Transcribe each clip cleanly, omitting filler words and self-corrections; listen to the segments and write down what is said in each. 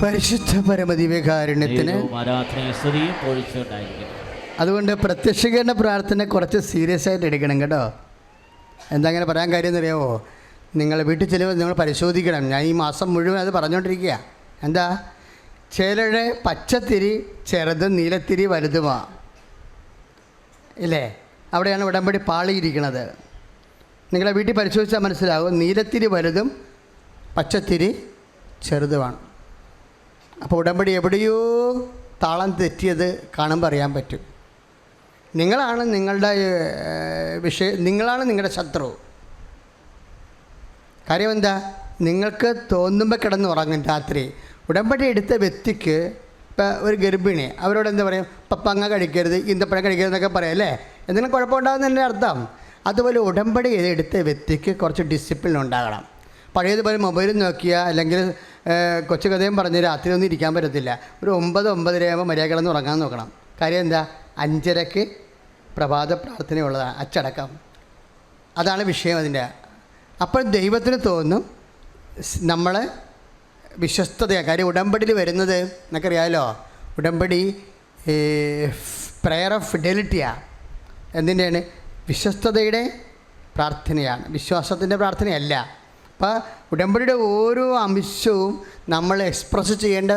പരിശുദ്ധ പരമദിവ്യകാരുണ്യത്തിന് അതുകൊണ്ട് പ്രത്യക്ഷീകരണ പ്രാർത്ഥന കുറച്ച് സീരിയസ് ആയിട്ട് എടുക്കണം കേട്ടോ. എന്താ അങ്ങനെ പറയാൻ കാര്യം എന്നറിയാമോ? നിങ്ങൾ വീട്ടിൽ ചെല്ലുമ്പോൾ നിങ്ങൾ പരിശോധിക്കണം. ഞാൻ ഈ മാസം മുഴുവൻ അത് പറഞ്ഞുകൊണ്ടിരിക്കുക. എന്താ? ചിലരുടെ പച്ചത്തിരി ചെറുതും നീലത്തിരി വലുതുമാ ഇല്ലേ? അവിടെയാണ് ഉടമ്പടി പാളിയിരിക്കുന്നത്. നിങ്ങളെ വീട്ടിൽ പരിശോധിച്ചാൽ മനസ്സിലാകും. നീലത്തിരി വലുതും പച്ചത്തിരി ചെറുതുമാണ്. അപ്പോൾ ഉടമ്പടി എവിടെയോ താളം തെറ്റിയത് കാണുമ്പോൾ അറിയാൻ പറ്റും. നിങ്ങളാണ് നിങ്ങളുടെ ശത്രു. കാര്യം എന്താ? നിങ്ങൾക്ക് തോന്നുമ്പോൾ കിടന്ന് ഉറങ്ങും രാത്രി. ഉടമ്പടി എടുത്ത വ്യക്തിക്ക് ഇപ്പം ഒരു ഗർഭിണി, അവരോട് എന്താ പറയും? പപ്പങ്ങ കഴിക്കരുത്, ഈന്തപ്പഴം കഴിക്കരുതെന്നൊക്കെ പറയാം അല്ലേ? എന്തെങ്കിലും കുഴപ്പമുണ്ടാകുന്നതിൻ്റെ അർത്ഥം. അതുപോലെ ഉടമ്പടി എടുത്ത വ്യക്തിക്ക് കുറച്ച് ഡിസിപ്ലിൻ ഉണ്ടാകണം. പഴയതുപോലെ മൊബൈൽ നോക്കിയാൽ അല്ലെങ്കിൽ കൊച്ചു കഥയും പറഞ്ഞ് രാത്രി ഒന്നും ഇരിക്കാൻ പറ്റത്തില്ല. ഒരു 9-9:30 ആകുമ്പോൾ മര്യാദ കിടന്ന് ഉറങ്ങാൻ നോക്കണം. കാര്യം എന്താ? 5:30 പ്രഭാത പ്രാർത്ഥനയുള്ളതാണ്, അച്ചടക്കം. അതാണ് വിഷയം അതിൻ്റെ. അപ്പോൾ ദൈവത്തിന് തോന്നും നമ്മൾ വിശ്വസ്തതയാണ്. കാര്യം ഉടമ്പടിയിൽ വരുന്നത് എന്നൊക്കറിയാമല്ലോ. ഉടമ്പടി പ്രെയർ ഓഫ് ഫിഡലിറ്റിയാണ്. എന്തിൻ്റെയാണ്? വിശ്വസ്തതയുടെ പ്രാർത്ഥനയാണ്, വിശ്വാസത്തിൻ്റെ പ്രാർത്ഥനയല്ല. അപ്പോൾ ഉടമ്പടിയുടെ ഓരോ അംശവും നമ്മൾ എക്സ്പ്രസ് ചെയ്യേണ്ട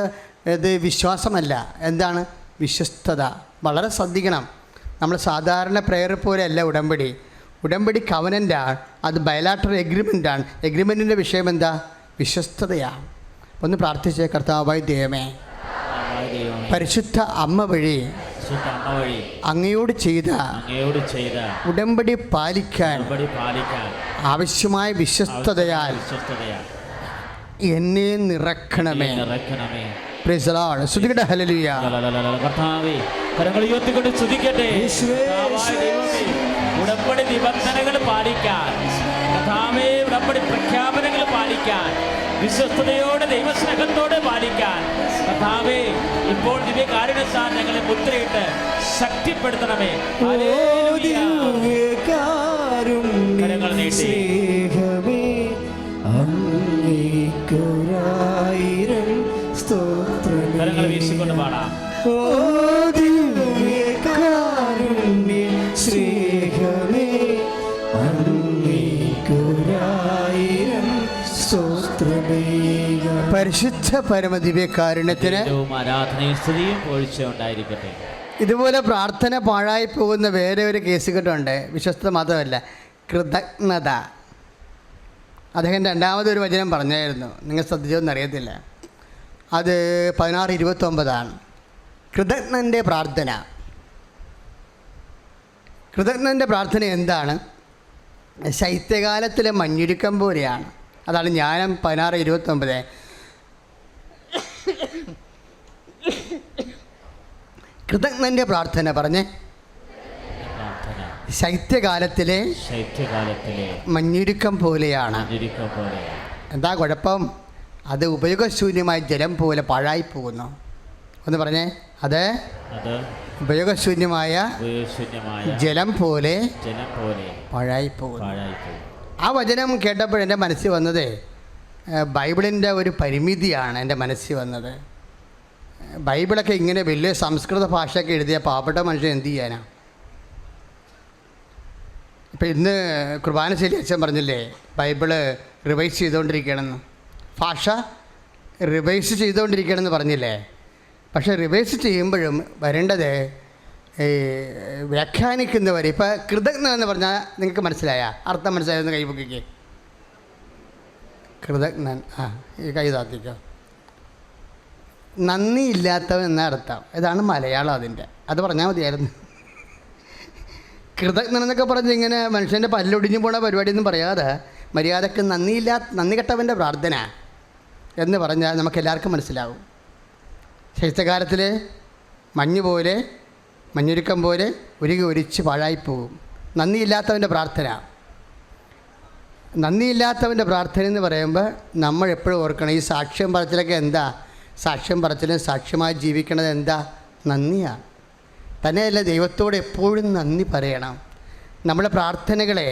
ഇത് വിശ്വാസമല്ല. എന്താണ്? വിശ്വസ്തത. വളരെ ശ്രദ്ധിക്കണം. നമ്മൾ സാധാരണ പ്രെയർ പോലെയല്ല ഉടമ്പടി. ഉടമ്പടി കവനൻ്റാണ്, അത് ബയലാറ്ററൽ എഗ്രിമെൻ്റാണ്. എഗ്രിമെൻറ്റിൻ്റെ വിഷയം എന്താ? വിശ്വസ്തതയാണ്. ഒന്ന് പ്രാർത്ഥിച്ചേ. കർത്താവായ ദൈവമേ, പരിശുദ്ധ അമ്മ വഴി അങ്ങയോട് ചെയ്ത ഉടമ്പടി പാലിക്കാൻ ആവശ്യമായ വിശ്വസ്തതയാൽ എന്നെ നിറക്കണമേ. Praise the Lord. സ്തുതിക്കട്ടെ. ഹല്ലേലൂയ. കർത്താവേ, കരങ്ങൾ ഉയർത്തിക്കൊണ്ട് സ്തുതിക്കട്ടെ. ഉടമ്പടി നിബന്ധനകൾ പാലിക്കാൻ, കർത്താവേ, ഉടമ്പടി പ്രഖ്യാപനങ്ങൾ പാലിക്കാൻ, വിശ്വസ്തയോടെ ദൈവസ്നേഹത്തോടെ പാലിക്കാൻ കർത്താവേ, ഇപ്പോൾ ദിവ്യകാരുണ്യത്താൽ ഞങ്ങളെ മുദ്രയിട്ട് ശക്തിപ്പെടുത്തണമേ. കരങ്ങൾ നീട്ടി കരങ്ങൾ വീശിക്കൊണ്ട് പാടാം. പരിശുദ്ധ പരമദിവ്യകാരുണ്യത്തിന് ഇതുപോലെ പ്രാർത്ഥന പാഴായി പോകുന്ന വേറെ ഒരു കേസ് കെട്ടുണ്ട്. വിശ്വസ്തത മാത്രമല്ല, കൃതജ്ഞത. അദ്ദേഹം രണ്ടാമതൊരു വചനം പറഞ്ഞായിരുന്നു, നിങ്ങൾ ശ്രദ്ധിച്ചോന്ന് അറിയത്തില്ല. അത് 16:29. കൃതജ്ഞൻ്റെ പ്രാർത്ഥന. കൃതജ്ഞൻ്റെ പ്രാർത്ഥന എന്താണ്? ശൈത്യകാലത്തിലെ മഞ്ഞുരുക്കം പോലെയാണ്. അതാണ് ജ്ഞാനം 16:29. കൃതജ്ഞൻ്റെ പ്രാർത്ഥന പറഞ്ഞേ. ശൈത്യകാലത്തിലെ മഞ്ഞുരുക്കം പോലെയാണ്. എന്താ കുഴപ്പം? അത് ഉപയോഗശൂന്യമായ ജലം പോലെ പാഴായി പോകുന്നു. ഒന്ന് പറഞ്ഞേ. അത് ഉപയോഗശൂന്യമായ ജലം പോലെ പാഴായി പോകുന്നു. ആ വചനം കേട്ടപ്പോൾ എൻ്റെ മനസ്സിൽ വന്നത് ബൈബിളിൻ്റെ ഒരു പരിമിതിയാണ് എൻ്റെ മനസ്സിൽ വന്നത്. ബൈബിളൊക്കെ ഇങ്ങനെ വലിയ സംസ്കൃത ഭാഷയൊക്കെ എഴുതിയ പാവപ്പെട്ട മനുഷ്യൻ എന്ത് ചെയ്യാനാണ്? ഇപ്പം ഇന്ന് കുർബാന ശൈലി അച്ഛൻ പറഞ്ഞില്ലേ, ബൈബിള് റിവൈസ് ചെയ്തുകൊണ്ടിരിക്കുകയാണെന്ന്. ഭാഷ റിവൈസ് ചെയ്തുകൊണ്ടിരിക്കുകയാണെന്ന് പറഞ്ഞില്ലേ? പക്ഷേ റിവൈസ് ചെയ്യുമ്പോഴും വരേണ്ടത് വ്യാഖ്യാനിക്കുന്നവർ. ഇപ്പം കൃതജ്ഞ എന്ന് പറഞ്ഞാൽ നിങ്ങൾക്ക് മനസ്സിലായ അർത്ഥം? മനസ്സിലായെന്ന് കൈപൊക്കിക്ക്. കൃതജ്ഞൻ. ഈ കൈ താത്തിക്കോ. നന്ദിയില്ലാത്തവൻ എന്ന അർത്ഥം. ഇതാണ് മലയാളം അതിൻ്റെ. അത് പറഞ്ഞാൽ മതിയായിരുന്നു. കൃതജ്ഞൻ എന്നൊക്കെ പറഞ്ഞ് ഇങ്ങനെ മനുഷ്യൻ്റെ പല്ലൊടിഞ്ഞു പോണ പരിപാടിയൊന്നും പറയാതെ മര്യാദക്ക് നന്ദി കെട്ടവൻ്റെ പ്രാർത്ഥന എന്ന് പറഞ്ഞാൽ നമുക്കെല്ലാവർക്കും മനസ്സിലാവും. ശൈത്യകാലത്തിൽ മഞ്ഞുരുക്കം പോലെ ഉരുകി ഒരിച്ച് പാഴായിപ്പോകും. നന്ദിയില്ലാത്തവൻ്റെ പ്രാർത്ഥന. നന്ദിയില്ലാത്തവൻ്റെ പ്രാർത്ഥന എന്ന് പറയുമ്പോൾ നമ്മൾ എപ്പോഴും ഓർക്കണം, ഈ സാക്ഷ്യം പറച്ചിലൊക്കെ എന്താ? സാക്ഷ്യം പറച്ചിലും സാക്ഷ്യമായി ജീവിക്കണത് എന്താ? നന്ദിയാണ്. തന്നെയല്ല, ദൈവത്തോട് എപ്പോഴും നന്ദി പറയണം. നമ്മുടെ പ്രാർത്ഥനകളെ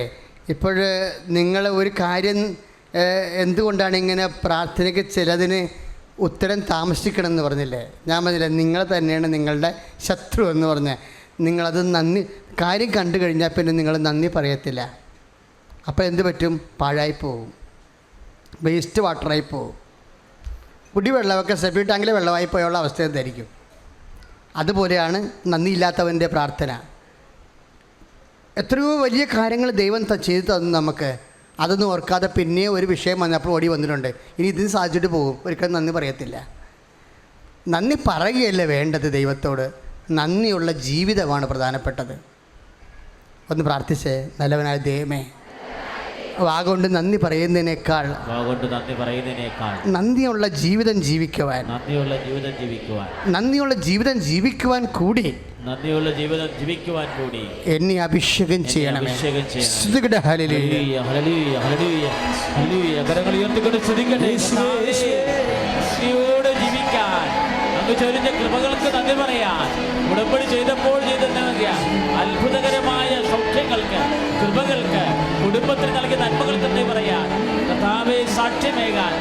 ഇപ്പോൾ നിങ്ങൾ ഒരു കാര്യം എന്തുകൊണ്ടാണ് ഇങ്ങനെ പ്രാർത്ഥനയ്ക്ക് ചിലതിന് ഉത്തരം താമസിക്കണം എന്ന് പറഞ്ഞില്ലേ? ഞാൻ പറഞ്ഞില്ലേ, നിങ്ങൾ തന്നെയാണ് നിങ്ങളുടെ ശത്രു എന്ന് പറഞ്ഞ്. നിങ്ങളത് കാര്യം കണ്ടു കഴിഞ്ഞാൽ പിന്നെ നിങ്ങൾ നന്ദി പറയത്തില്ല. അപ്പോൾ എന്ത് പറ്റും? പാഴായി പോവും, വേസ്റ്റ് വാട്ടറായി പോവും. കുടിവെള്ളമൊക്കെ സെപ്റ്റി ടാങ്കിൽ വെള്ളമായി പോയുള്ള അവസ്ഥ എന്തായിരിക്കും? അതുപോലെയാണ് നന്ദിയില്ലാത്തവൻ്റെ പ്രാർത്ഥന. എത്രയോ വലിയ കാര്യങ്ങൾ ദൈവം ചെയ്തു തന്നു നമുക്ക്. അതൊന്നും ഓർക്കാതെ പിന്നെ ഒരു വിഷയം വന്നപ്പോൾ ഓടി വന്നിട്ടുണ്ട്. ഇനി ഇതിന് സാധിച്ചിട്ട് പോകും, ഒരിക്കലും നന്ദി പറയത്തില്ല. നന്ദി പറയുകയല്ല വേണ്ടത് ദൈവത്തോട്, നന്ദിയുള്ള ജീവിതമാണ് പ്രധാനപ്പെട്ടത്. ഒന്ന് പ്രാർത്ഥിച്ചേ. നല്ലവനായ ദൈവമേ, വാഗൊണ്ട് നന്ദി പറയുന്നതിനേക്കാൾ നന്ദിയുള്ള ജീവിതം ജീവിക്കുവാൻ കൂടി എന്നെ അഭിഷേകം ചെയ്യണമേ. ചൊരിഞ്ഞ കൃപകൾക്ക് നന്ദി പറയാൻ, ഉടമ്പടി ചെയ്തപ്പോൾ ചെയ്ത അത്ഭുതകരമായ സൗഖ്യങ്ങൾക്ക്, കൃപകൾക്ക്, കുടുംബത്തിന് നൽകിയ നന്മകൾക്ക് നന്ദി പറയാൻ, കർത്താവേ സാക്ഷ്യമേകാൻ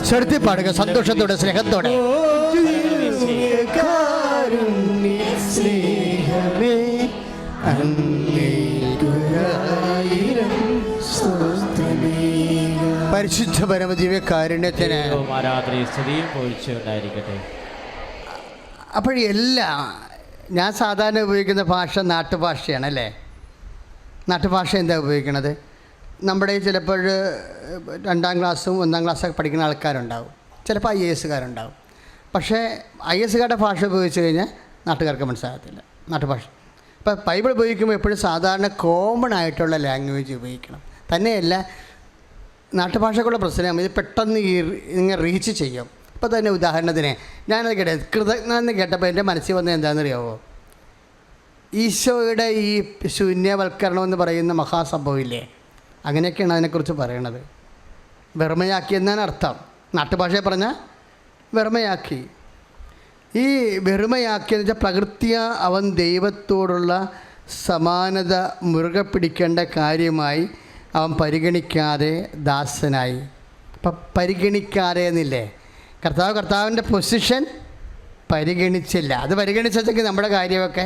ചെറുത്തി പാടുക സന്തോഷത്തോടെ, സ്നേഹത്തോടെ. പരിശുദ്ധ പരമദിവ്യകാരുണ്യത്തിന് അപ്പോഴെല്ലാം ഞാൻ സാധാരണ ഉപയോഗിക്കുന്ന ഭാഷ നാട്ടുഭാഷയാണ് അല്ലേ? നാട്ടുഭാഷ എന്താ ഉപയോഗിക്കണത്? നമ്മുടെ ചിലപ്പോൾ 2ാം ക്ലാസ്സും 1ാം ക്ലാസ്സൊക്കെ പഠിക്കുന്ന ആൾക്കാരുണ്ടാവും, ചിലപ്പോൾ IAS കാരുണ്ടാവും. പക്ഷേ IAS കാരുടെ ഭാഷ ഉപയോഗിച്ച് കഴിഞ്ഞാൽ നാട്ടുകാർക്ക് മനസ്സിലാകത്തില്ല. നാട്ടുഭാഷ ഇപ്പോൾ ബൈബിൾ ഉപയോഗിക്കുമ്പോൾ എപ്പോഴും സാധാരണ കോമൺ ആയിട്ടുള്ള ലാംഗ്വേജ് ഉപയോഗിക്കണം. തന്നെയല്ല, നാട്ടുഭാഷക്കുള്ള പ്രശ്നം ഇത് പെട്ടെന്ന് ഇങ്ങനെ റീച്ച് ചെയ്യും. ഇപ്പോൾ തന്നെ ഉദാഹരണത്തിന് ഞാനത് കൃതജ്ഞത കേട്ടപ്പോൾ എൻ്റെ മനസ്സിൽ വന്നത് എന്താണെന്നറിയാമോ? ഈശോയുടെ ഈ ശൂന്യവൽക്കരണം എന്ന് പറയുന്ന മഹാസംഭവമില്ലേ, അങ്ങനെയൊക്കെയാണ് അതിനെക്കുറിച്ച് പറയണത്. വെറുമയാക്കി എന്നാണ് അർത്ഥം. നാട്ടുഭാഷയെ പറഞ്ഞാൽ വെറുമയാക്കി. ഈ വെറുമയാക്കിയെന്ന് വെച്ചാൽ പ്രകൃത്യ അവൻ ദൈവത്തോടുള്ള സമാനത മുറുകെ പിടിക്കേണ്ട കാര്യമായി അവൻ പരിഗണിക്കാതെ ദാസനായി. ഇപ്പം പരിഗണിക്കാതെ എന്നില്ലേ? കർത്താവിൻ്റെ പൊസിഷൻ പരിഗണിച്ചില്ല. അത് പരിഗണിച്ചെങ്കിൽ നമ്മുടെ കാര്യമൊക്കെ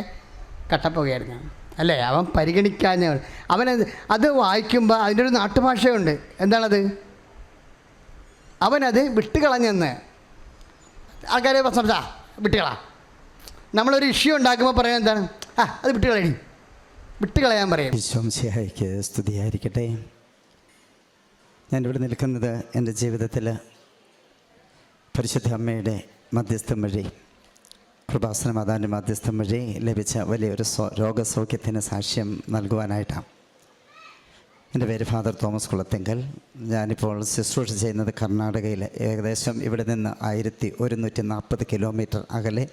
കട്ടപ്പോകുകയായിരുന്നു അല്ലേ? അവൻ പരിഗണിക്കാൻ അത് വായിക്കുമ്പോൾ അതിൻ്റെ ഒരു നാട്ടുഭാഷയുണ്ട്. എന്താണത്? അവനത് വിട്ടുകളഞ്ഞെന്ന് ആൾക്കാരെ സംസാ വിട്ടുകളാ. നമ്മളൊരു ഇഷ്യൂ ഉണ്ടാക്കുമ്പോൾ പറയാൻ എന്താണ്? അത് വിട്ടുകളയാൻ പറയും. വിശ്വംസിഹായിക്ക് സ്തുതിയായിരിക്കട്ടെ. ഞാനിവിടെ നിൽക്കുന്നത് എൻ്റെ ജീവിതത്തിൽ പരിശുദ്ധ അമ്മയുടെ മധ്യസ്ഥം വഴി, കൃപാസന മാതാവിൻ്റെ മധ്യസ്ഥം വഴി ലഭിച്ച വലിയൊരു രോഗസൗഖ്യത്തിന് സാക്ഷ്യം നൽകുവാനായിട്ടാണ്. എൻ്റെ പേര് ഫാദർ തോമസ് കുളത്തിങ്കൽ. ഞാനിപ്പോൾ ശുശ്രൂഷ ചെയ്യുന്നത് കർണാടകയിൽ, ഏകദേശം ഇവിടെ നിന്ന് 1140 കിലോമീറ്റർ അകലെ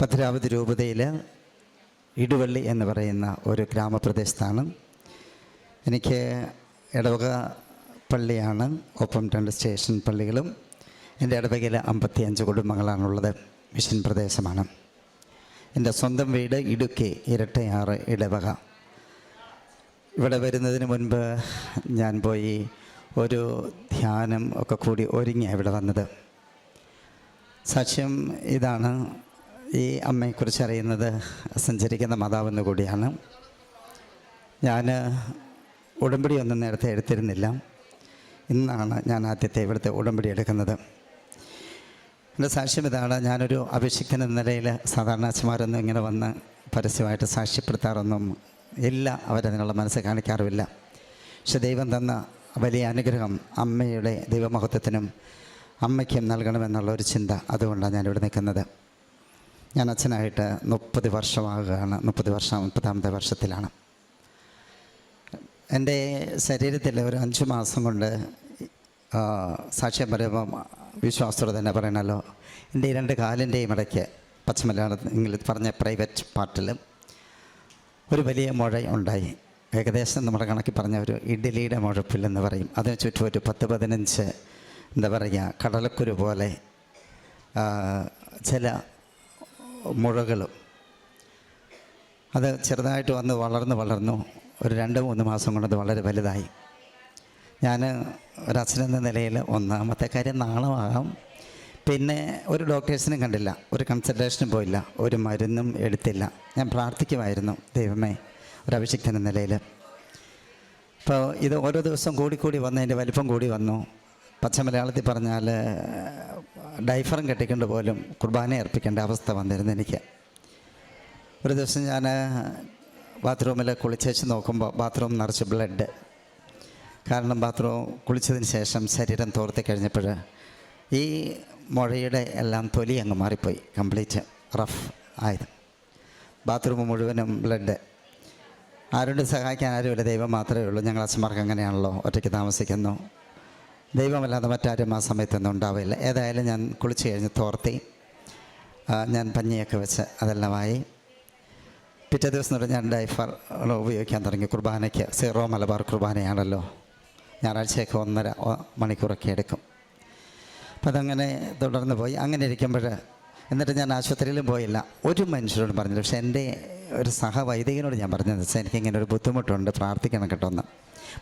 ഭദ്രാവതി രൂപതയിൽ ഇടുവള്ളി എന്ന് പറയുന്ന ഒരു ഗ്രാമപ്രദേശത്താണ്. എനിക്ക് ഇടവക പള്ളിയാണ്, ഒപ്പം 2 സ്റ്റേഷൻ പള്ളികളും. എൻ്റെ ഇടവകയിൽ 55 കുടുംബങ്ങളാണുള്ളത്. മിഷൻ പ്രദേശമാണ്. എൻ്റെ സ്വന്തം വീട് ഇടുക്കി ഇരട്ടയാറ് ഇടവക. ഇവിടെ വരുന്നതിന് മുൻപ് ഞാൻ പോയി ഒരു ധ്യാനം ഒക്കെ കൂടി ഒരുങ്ങിയാണ് ഇവിടെ വന്നത്. സാക്ഷ്യം ഇതാണ്. ഈ അമ്മയെക്കുറിച്ച് അറിയുന്നത് സഞ്ചരിക്കുന്ന മാതാവെന്ന് കൂടിയാണ്. ഞാൻ ഉടമ്പടിയൊന്നും നേരത്തെ എടുത്തിരുന്നില്ല. ഇന്നാണ് ഞാൻ ആദ്യത്തെ ഇവിടുത്തെ ഉടമ്പടി എടുക്കുന്നത്. എൻ്റെ സാക്ഷ്യം ഇതാണ്. ഞാനൊരു അഭിഷിക്തൻ എന്ന നിലയിൽ സാധാരണ അച്ഛന്മാരൊന്നും ഇങ്ങനെ വന്ന് പരസ്യമായിട്ട് സാക്ഷ്യപ്പെടുത്താറൊന്നും ഇല്ല, അവരതിനുള്ള മനസ്സ് കാണിക്കാറുമില്ല. പക്ഷെ ദൈവം തന്ന വലിയ അനുഗ്രഹം അമ്മയുടെ ദൈവമഹത്വത്തിനും അമ്മയ്ക്കും നൽകണമെന്നുള്ള ഒരു ചിന്ത, അതുകൊണ്ടാണ് ഞാനിവിടെ നിൽക്കുന്നത്. ഞാൻ അച്ഛനായിട്ട് 30 വർഷമാകുകയാണ്. 30ാമത്തെ വർഷത്തിലാണ്. എൻ്റെ ശരീരത്തിൽ ഒരു 5 മാസം കൊണ്ട് സാക്ഷ്യം പറയുമ്പം വിശ്വാസത്തോടെ തന്നെ പറയണമല്ലോ, എൻ്റെ 2 കാലിൻ്റെയും ഇടയ്ക്ക് പച്ചമലയാളത്തിൽ പറഞ്ഞ പ്രൈവറ്റ് പാർട്ടിൽ ഒരു വലിയ മുഴ ഉണ്ടായി. ഏകദേശം നമ്മുടെ കണക്കിൽ പറഞ്ഞ ഒരു ഇഡ്ഡലിയുടെ മുഴപ്പില്ലെന്ന് പറയും. അതിന് ചുറ്റും ഒരു 10-15 എന്താ പറയുക, കടലക്കുരു പോലെ ചില മുഴകളും. അത് ചെറുതായിട്ട് വന്ന് വളർന്നു ഒരു 2-3 മാസം കൊണ്ട് അത് വളരെ വലുതായി. ഞാൻ ഒരച്ഛനെന്ന നിലയിൽ ഒന്നാമത്തെ കാര്യം നാണമാകാം. പിന്നെ ഒരു ഡോക്ടേഴ്സിനും കണ്ടില്ല, ഒരു കൺസൾട്ടേഷനും പോയില്ല, ഒരു മരുന്നും എടുത്തില്ല. ഞാൻ പ്രാർത്ഥിക്കുമായിരുന്നു, ദൈവമേ ഒരു അഭിഷിക്തൻ എന്ന നിലയിൽ. അപ്പോൾ ഇത് ഓരോ ദിവസം കൂടി വന്ന് അതിൻ്റെ വലിപ്പം കൂടി വന്നു. പച്ച മലയാളത്തിൽ പറഞ്ഞാൽ ഡൈഫറും കെട്ടിക്കൊണ്ട് പോലും കുർബാന അർപ്പിക്കേണ്ട അവസ്ഥ വന്നിരുന്നു എനിക്ക്. ഒരു ദിവസം ഞാൻ ബാത്റൂമിൽ കുളിച്ചേച്ച് നോക്കുമ്പോൾ ബാത്റൂം നിറച്ച് ബ്ലഡ്. കാരണം ബാത്റൂം കുളിച്ചതിന് ശേഷം ശരീരം തോർത്തി കഴിഞ്ഞപ്പോൾ ഈ മുഴയുടെ എല്ലാം തൊലി അങ്ങ് മാറിപ്പോയി, കംപ്ലീറ്റ് റഫ് ആയത്. ബാത്റൂം മുഴുവനും ബ്ലഡ്. ആരോടും സഹായിക്കാൻ ആരുമില്ല, ദൈവം മാത്രമേ ഉള്ളൂ. ഞങ്ങൾ അച്ഛന്മാർക്ക് അങ്ങനെയാണല്ലോ, ഒറ്റയ്ക്ക് താമസിക്കുന്നു. ദൈവമല്ലാതെ മറ്റാരും ആ സമയത്തൊന്നും ഉണ്ടാവില്ല. ഏതായാലും ഞാൻ കുളിച്ച് കഴിഞ്ഞ് തോർത്തി, ഞാൻ പഞ്ഞിയൊക്കെ വെച്ച് അതെല്ലാമായി. പിറ്റേ ദിവസം തൊട്ട് ഞാൻ ഡൈഫർ ഉപയോഗിക്കാൻ തുടങ്ങി. കുർബാനയ്ക്ക് സീറോ മലബാർ കുർബാനയാണല്ലോ, ഞായറാഴ്ചയൊക്കെ 1.5 മണിക്കൂറൊക്കെ എടുക്കും. അപ്പം അതങ്ങനെ തുടർന്ന് പോയി. അങ്ങനെ ഇരിക്കുമ്പോൾ എന്നിട്ട് ഞാൻ ആശുപത്രിയിലും പോയില്ല, ഒരു മനുഷ്യരോടും പറഞ്ഞില്ല. പക്ഷേ എൻ്റെ ഒരു സഹവൈദികനോട് ഞാൻ പറഞ്ഞതെന്ന് വെച്ചാൽ എനിക്കിങ്ങനെ ഒരു ബുദ്ധിമുട്ടുണ്ട്, പ്രാർത്ഥിക്കണം കേട്ടോ എന്ന്.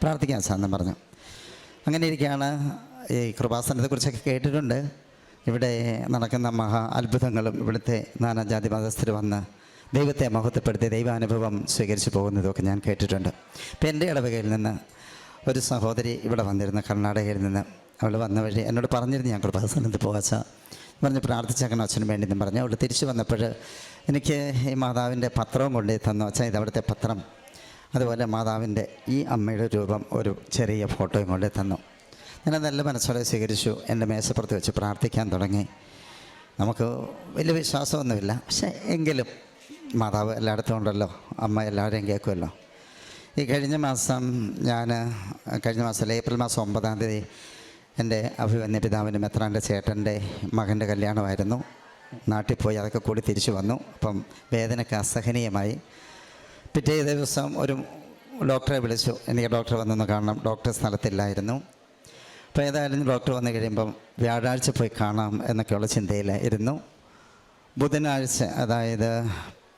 പ്രാർത്ഥിക്കാൻ സാധനം പറഞ്ഞു. അങ്ങനെ ഇരിക്കുകയാണ്. ഈ കൃപാസനത്തെക്കുറിച്ചൊക്കെ കേട്ടിട്ടുണ്ട്. ഇവിടെ നടക്കുന്ന മഹാ അത്ഭുതങ്ങളും ഇവിടുത്തെ നാനാജാതി മതസ്ഥർ വന്ന് ദൈവത്തെ മഹത്വപ്പെടുത്തി ദൈവാനുഭവം സ്വീകരിച്ച് പോകുന്നതൊക്കെ ഞാൻ കേട്ടിട്ടുണ്ട്. ഇപ്പം എൻ്റെ ഇടവകയിൽ നിന്ന് ഒരു സഹോദരി ഇവിടെ വന്നിരുന്നു, കർണാടകയിൽ നിന്ന്. അവൾ വന്ന വഴി എന്നോട് പറഞ്ഞിരുന്നു ഞാൻ കൃപാസനത്തിൽ പോകാച്ചാ പറഞ്ഞ് പ്രാർത്ഥിച്ചേക്കണം അച്ഛനും വേണ്ടി എന്നും പറഞ്ഞു. അവൾ തിരിച്ചു വന്നപ്പോൾ എനിക്ക് ഈ മാതാവിൻ്റെ പത്രവും കൊണ്ടു തന്നു. അച്ഛൻ ഇതവിടുത്തെ പത്രം, അതുപോലെ മാതാവിൻ്റെ ഈ അമ്മയുടെ രൂപം ഒരു ചെറിയ ഫോട്ടോയും കൊണ്ട് തന്നു. ഞാൻ നല്ല മനസ്സോടെ സ്വീകരിച്ചു. എൻ്റെ മേശപ്പുറത്ത് വെച്ച് പ്രാർത്ഥിക്കാൻ തുടങ്ങി. നമുക്ക് വലിയ വിശ്വാസമൊന്നുമില്ല, പക്ഷേ എങ്കിലും മാതാവ് എല്ലായിടത്തും ഉണ്ടല്ലോ, അമ്മ എല്ലാവരെയും കേൾക്കുമല്ലോ. ഈ കഴിഞ്ഞ മാസം ഏപ്രിൽ മാസം 9-ാം തീയതി എൻ്റെ അഭിമന്യ പിതാവിൻ്റെ മെത്രാൻ്റെ ചേട്ടൻ്റെ മകൻ്റെ കല്യാണമായിരുന്നു. നാട്ടിൽ പോയി അതൊക്കെ കൂടി തിരിച്ചു വന്നു. അപ്പം വേദനയ്ക്ക് അസഹനീയമായി. പിറ്റേ ദിവസം ഒരു ഡോക്ടറെ വിളിച്ചു, എനിക്ക് ഡോക്ടറെ വന്നൊന്ന് കാണണം. ഡോക്ടർ സ്ഥലത്തില്ലായിരുന്നു. അപ്പോൾ ഏതായാലും ഡോക്ടർ വന്നു കഴിയുമ്പം വ്യാഴാഴ്ച പോയി കാണാം എന്നൊക്കെയുള്ള ചിന്തയിൽ ഇരുന്നു. ബുധനാഴ്ച, അതായത്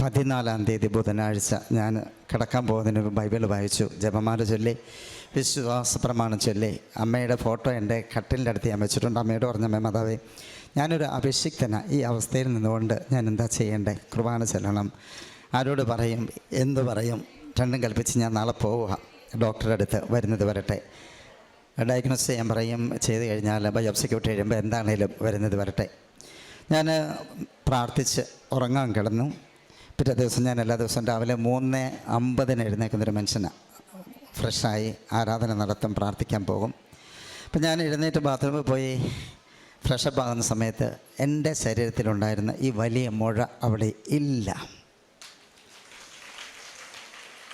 14-ാം തീയതി ബുധനാഴ്ച ഞാൻ കിടക്കാൻ പോകുന്നതിന് ബൈബിൾ വായിച്ചു, ജപമാല ചൊല്ലി, വിശ്വാസ പ്രമാണം ചൊല്ലി. അമ്മയുടെ ഫോട്ടോ എൻ്റെ കട്ടിലിൻ്റെ അടുത്ത് ഞാൻ വെച്ചിട്ടുണ്ട്. അമ്മയോട് പറഞ്ഞ അമ്മ മാതാവേ, ഞാനൊരു അഭിഷിക്തനാണ്, ഈ അവസ്ഥയിൽ നിന്നുകൊണ്ട് ഞാൻ എന്താ ചെയ്യേണ്ടേ? കുർബാന ചെല്ലണം, ആരോട് പറയും, എന്തു പറയും? രണ്ടും കൽപ്പിച്ച് ഞാൻ നാളെ പോവുക ഡോക്ടറുടെ അടുത്ത്, വരുന്നത് വരട്ടെ. ഡയഗ്നോസ് ചെയ്യാൻ പറയും, ചെയ്ത് കഴിഞ്ഞാൽ ബയോപ്സിക്ക് വിട്ട് കഴിയുമ്പോൾ എന്താണേലും വരുന്നത് വരട്ടെ. ഞാൻ പ്രാർത്ഥിച്ച് ഉറങ്ങാൻ കിടന്നു. പിറ്റേ ദിവസം ഞാൻ എല്ലാ ദിവസവും രാവിലെ 3:50 എഴുന്നേൽക്കുന്നൊരു മനുഷ്യനാണ്. ഫ്രഷായി ആരാധന നടത്തും, പ്രാർത്ഥിക്കാൻ പോകും. അപ്പം ഞാൻ എഴുന്നേറ്റ് ബാത്റൂമിൽ പോയി ഫ്രഷപ്പ് ആകുന്ന സമയത്ത് എൻ്റെ ശരീരത്തിലുണ്ടായിരുന്ന ഈ വലിയ മുഴ അവിടെ ഇല്ല.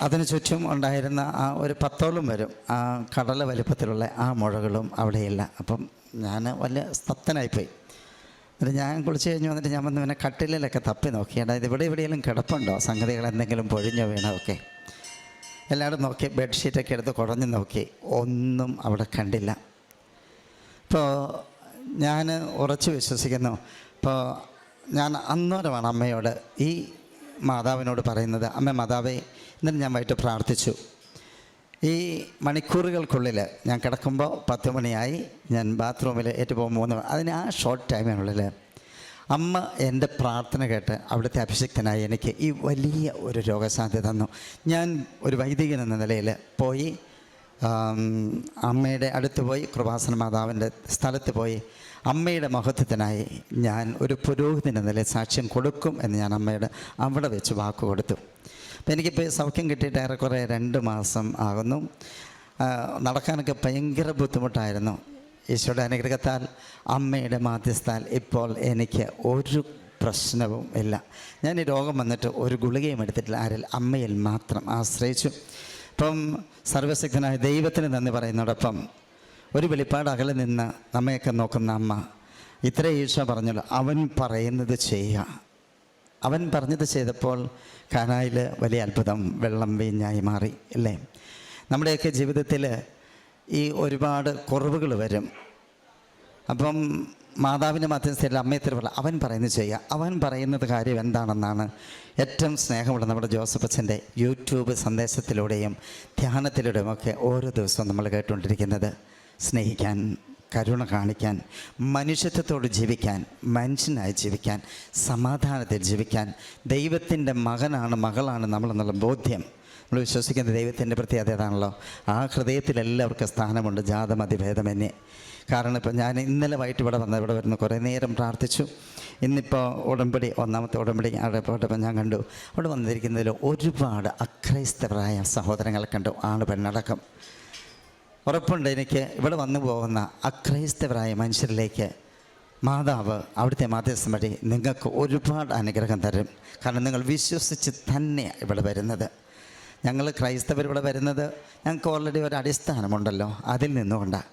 അതിന് ചുറ്റും ഉണ്ടായിരുന്ന ആ ഒരു 10ഓളം വരും ആ കടല വലിപ്പത്തിലുള്ള ആ മുഴകളും അവിടെയില്ല. അപ്പം ഞാൻ വലിയ സ്തബ്ധനായിപ്പോയി. എന്നിട്ട് ഞാൻ കുളിച്ച് കഴിഞ്ഞ് വന്നിട്ട് ഞാൻ വന്ന് പിന്നെ കട്ടിലൊക്കെ തപ്പി നോക്കി, അതായത് എവിടെയെങ്കിലും കിടപ്പുണ്ടോ, സംഗതികൾ എന്തെങ്കിലും പൊഴിഞ്ഞോ വീണോ ഒക്കെ. എല്ലാവരും നോക്കി, ബെഡ്ഷീറ്റൊക്കെ എടുത്ത് കുടഞ്ഞു നോക്കി, ഒന്നും അവിടെ കണ്ടില്ല. ഇപ്പോൾ ഞാൻ ഉറച്ചു വിശ്വസിക്കുന്നു. ഇപ്പോൾ ഞാൻ അന്നേരമാണ് അമ്മയോട് ഈ മാതാവിനോട് പറയുന്നത്, അമ്മ മാതാവേ, എന്നിട്ട് ഞാൻ വൈകിട്ട് പ്രാർത്ഥിച്ചു. ഈ മണിക്കൂറുകൾക്കുള്ളിൽ ഞാൻ കിടക്കുമ്പോൾ 10 മണിയായി, ഞാൻ ബാത്റൂമിൽ ഏറ്റുപോകുമ്പോൾ 3 മണി, അതിന് ആ ഷോർട്ട് ടൈമിനുള്ളിൽ അമ്മ എൻ്റെ പ്രാർത്ഥന കേട്ട് അവിടുത്തെ അഭിഷിക്തനായി എനിക്ക് ഈ വലിയ ഒരു രോഗശാന്തി തന്നു. ഞാൻ ഒരു വൈദികൻ എന്ന നിലയിൽ പോയി അമ്മയുടെ അടുത്ത് പോയി, കൃപാസന മാതാവിൻ്റെ സ്ഥലത്ത് പോയി അമ്മയുടെ മഹത്വത്തിനായി ഞാൻ ഒരു പുരോഹിതൻ എന്ന നിലയിൽ സാക്ഷ്യം കൊടുക്കും എന്ന് ഞാൻ അമ്മയുടെ അവിടെ വെച്ച് വാക്ക് കൊടുത്തു. അപ്പോൾ എനിക്കിപ്പോൾ സൗഖ്യം കിട്ടിയിട്ട് ഏറെക്കുറെ 2 മാസം ആകുന്നു. നടക്കാനൊക്കെ ഭയങ്കര ബുദ്ധിമുട്ടായിരുന്നു. ഈശോയുടെ അനുഗ്രഹത്താൽ അമ്മയുടെ മാധ്യസ്ഥാൽ ഇപ്പോൾ എനിക്ക് ഒരു പ്രശ്നവും ഇല്ല. ഞാൻ ഈ രോഗം വന്നിട്ട് ഒരു ഗുളികയും എടുത്തിട്ടില്ല, ആരിൽ അമ്മയിൽ മാത്രം ആശ്രയിച്ചു. ഇപ്പം സർവശക്തനായ ദൈവത്തിന് നന്ദി പറയുന്നതോടൊപ്പം ഒരു വെളിപ്പാട് അകലെ നിന്ന് നമ്മയൊക്കെ നോക്കുന്ന അമ്മ, ഇത്രേ ഈശോ പറഞ്ഞല്ലോ, അവൻ പറയുന്നത് ചെയ്യുക. അവൻ പറഞ്ഞത് ചെയ്തപ്പോൾ കാനായിൽ വലിയ അത്ഭുതം, വെള്ളം വീഞ്ഞായി മാറി, അല്ലേ? നമ്മുടെയൊക്കെ ജീവിതത്തിൽ ഈ ഒരുപാട് കുറവുകൾ വരും. അപ്പം മാതാവിൻ്റെ മധ്യസ്ഥയിൽ അമ്മയെ തിരുവല്ല അവൻ പറയുന്നത് ചെയ്യുക. അവൻ പറയുന്നത് കാര്യം എന്താണെന്നാണ് ഏറ്റവും സ്നേഹമുള്ള നമ്മുടെ ജോസഫ് അച്ഛൻ്റെ യൂട്യൂബ് സന്ദേശത്തിലൂടെയും ധ്യാനത്തിലൂടെയും ഒക്കെ ഓരോ ദിവസവും നമ്മൾ കേട്ടുകൊണ്ടിരിക്കുന്നത്. സ്നേഹിക്കാൻ, കരുണ കാണിക്കാൻ, മനുഷ്യത്വത്തോട് ജീവിക്കാൻ, മനുഷ്യനായി ജീവിക്കാൻ, സമാധാനത്തിൽ ജീവിക്കാൻ, ദൈവത്തിൻ്റെ മകനാണ് മകളാണ് നമ്മളെന്നുള്ള ബോധ്യം. നമ്മൾ വിശ്വസിക്കുന്ന ദൈവത്തിൻ്റെ പ്രത്യേകത ഏതാണല്ലോ, ആ ഹൃദയത്തിൽ എല്ലാവർക്കും സ്ഥാനമുണ്ട്, ജാതമതിഭേദമന്യേ. കാരണം ഇപ്പോൾ ഞാൻ ഇന്നലെ വൈകിട്ട് ഇവിടെ വരുന്ന കുറേ നേരം പ്രാർത്ഥിച്ചു. ഇന്നിപ്പോൾ ഉടമ്പടി, ഒന്നാമത്തെ ഉടമ്പടി അവിടെ പോയപ്പോൾ ഞാൻ കണ്ടു, അവിടെ വന്നിരിക്കുന്നതിൽ ഒരുപാട് അക്രൈസ്തവരായ സഹോദരങ്ങളെ കണ്ടു, ആണ് പെണ്ണടക്കം. ഉറപ്പുണ്ട് എനിക്ക് ഇവിടെ വന്നു പോകുന്ന അക്രൈസ്തവരായ മനുഷ്യരിലേക്ക് മാതാവ് അവിടുത്തെ മാധ്യസ്ഥം വഴി നിങ്ങൾക്ക് ഒരുപാട് അനുഗ്രഹം തരും. കാരണം നിങ്ങൾ വിശ്വസിച്ച് തന്നെ ഇവിടെ വരുന്നത്. ഞങ്ങൾ ക്രൈസ്തവർ ഇവിടെ വരുന്നത് ഞങ്ങൾക്ക് ഓൾറെഡി ഒരു അടിസ്ഥാനമുണ്ടല്ലോ, അതിൽ നിന്നുകൊണ്ടാണ്.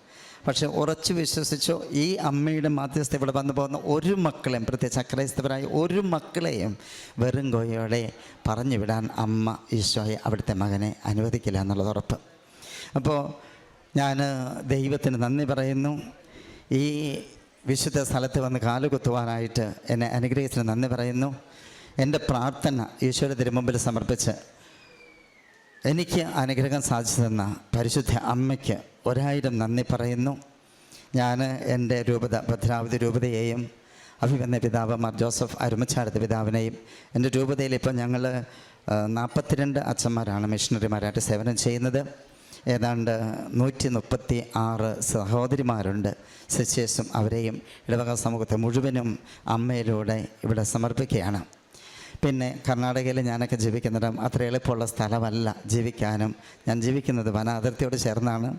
പക്ഷേ ഉറച്ചു വിശ്വസിച്ചോ ഈ അമ്മയുടെ മാധ്യസ്ഥ ഇവിടെ വന്നു പോകുന്ന ഒരു മക്കളെയും, പ്രത്യേകിച്ച് അക്രൈസ്തവരായ ഒരു മക്കളെയും വെറും കൊയ്യോടെ പറഞ്ഞു വിടാൻ അമ്മ ഈശോയെ അവിടുത്തെ മകനെ അനുവദിക്കില്ല എന്നുള്ളത് ഉറപ്പ്. അപ്പോൾ ഞാൻ ദൈവത്തിന് നന്ദി പറയുന്നു. ഈ വിശുദ്ധ സ്ഥലത്ത് വന്ന് കാലുകുത്തുവാനായിട്ട് എന്നെ അനുഗ്രഹിച്ചതിന് നന്ദി പറയുന്നു. എൻ്റെ പ്രാർത്ഥന ഈശോയുടെ തിരുമുമ്പിൽ സമർപ്പിച്ച് എനിക്ക് അനുഗ്രഹം സാധിച്ചു തന്ന പരിശുദ്ധ അമ്മയ്ക്ക് 1000 നന്ദി പറയുന്നു. ഞാൻ എൻ്റെ രൂപത, ഭദ്രാവതി രൂപതയെയും അഭിവന്യ പിതാവ് മാർ ജോസഫ് അരുമച്ചാടത്ത് പിതാവിനെയും, എൻ്റെ രൂപതയിൽ ഇപ്പോൾ ഞങ്ങൾ 42 അച്ഛന്മാരാണ് മിഷണറിമാരായിട്ട് സേവനം ചെയ്യുന്നത്. ഏതാണ്ട് 136 സഹോദരിമാരുണ്ട്, സിസ്റ്റേഴ്സും. അവരെയും ഇടവക സമൂഹത്തെ മുഴുവനും അമ്മയിലൂടെ ഇവിടെ സമർപ്പിക്കുകയാണ്. പിന്നെ കർണാടകയിൽ ഞാനൊക്കെ ജീവിക്കുന്നിടം അത്ര എളുപ്പമുള്ള സ്ഥലമല്ല ജീവിക്കാനും. ഞാൻ ജീവിക്കുന്നത് വന അതിർത്തിയോട് ചേർന്നാണ്.